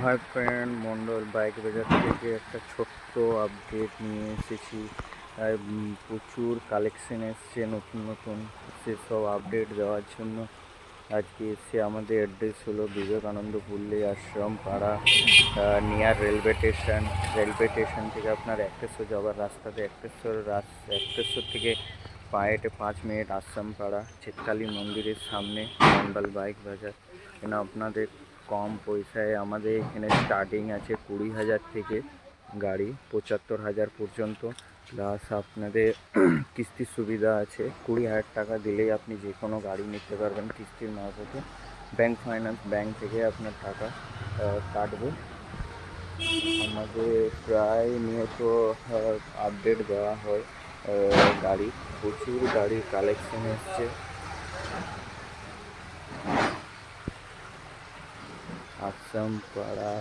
Hi friend, Mondal bike বাজার থেকে একটা ছোট্ট আপডেট নিয়ে এসেছি। প্রচুর কালেকশন এসছে নতুন নতুন, সেসব আপডেট দেওয়ার জন্য আজকে এসে আমাদের অ্যাড্রেস হলো বিবেকানন্দ পল্লী আশ্রম পাড়া, নিয়ার রেলওয়ে স্টেশন থেকে আপনার একটেশ্বর যাওয়ার রাস্তাতে একটেশ্বর থেকে পায়ে হেঁটে 5 মিনিট আশ্রম পাড়া, চিৎকালী মন্দিরের সামনে মন্ডল বাইক বাজার। এখানে আপনাদের কম পয়সায় আমাদের এখানে স্টার্টিং আছে 20,000 থেকে গাড়ি 75,000 পর্যন্ত, প্লাস আপনাদের কিস্তির সুবিধা আছে। 20,000 টাকা দিলেই আপনি যে কোনো গাড়ি নিতে পারবেন কিস্তির মারফতে। ব্যাংক থেকে আপনার টাকা কাটবে। আমাদের প্রায় নিয়ত আপডেট দেওয়া হয় গাড়ি, প্রচুর গাড়ির কালেকশন এসছে। আশ্রম পাড়া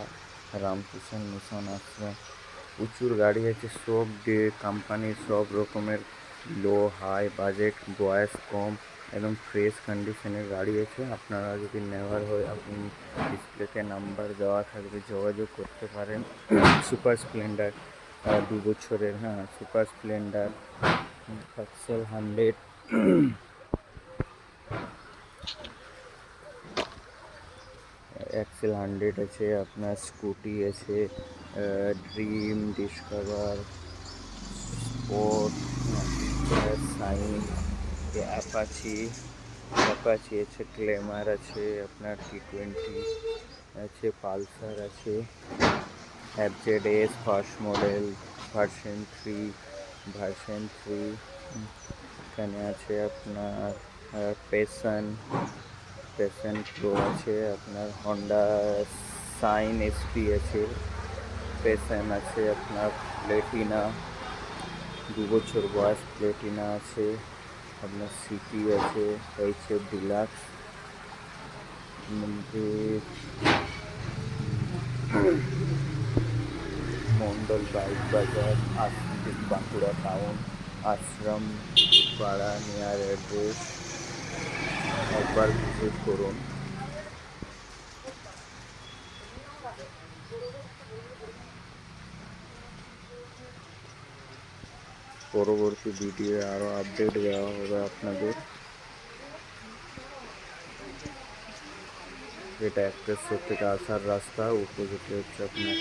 রামকৃষ্ণ মিশন আশ্রম, প্রচুর গাড়ি আছে, সব কোম্পানির সব রকমের, লো হাই বাজেট, বয়স কম, একদম ফ্রেশ কন্ডিশনের গাড়ি আছে। আপনারা যদি নেওয়ার হয় আপনি ডিসপ্লেতে নাম্বার দেওয়া থাকবে, যোগাযোগ করতে পারেন। সুপার স্প্লেন্ডার 2 বছরের, সুপার স্প্লেন্ডার, এক্সেল 100, এক্সেল 100 আছে, আপনার স্কুটি আছে, Dream, Discover, Sport, Shine, Apache আছে, গ্ল্যামার আছে, আপনার T20 আছে, পালসার আছে, FZS ফার্স্ট মডেল, ভার্সন 3 এখানে আছে আপনার প্যাশন প্রো আছে, আপনার হন্ডা সাইন SP আছে, প্যাশন আছে, আপনার প্লেটিনা 2 বছর বয়স, প্লেটিনা আছে, আপনার সিটি আছে, HF ডিলাক্স। মন্ডল বাইক বাজার, বাঁকুড়া টাউন, আশ্রম পাড়া, নিয়ার অ্যাড্রেস, একবার ভিজিট করুন। পরবর্তী ভিডিও আরও আপডেট দেওয়া হবে আপনাদের। এটা একটেশ্বর থেকে আসার রাস্তা, অপোজিটে হচ্ছে আপনার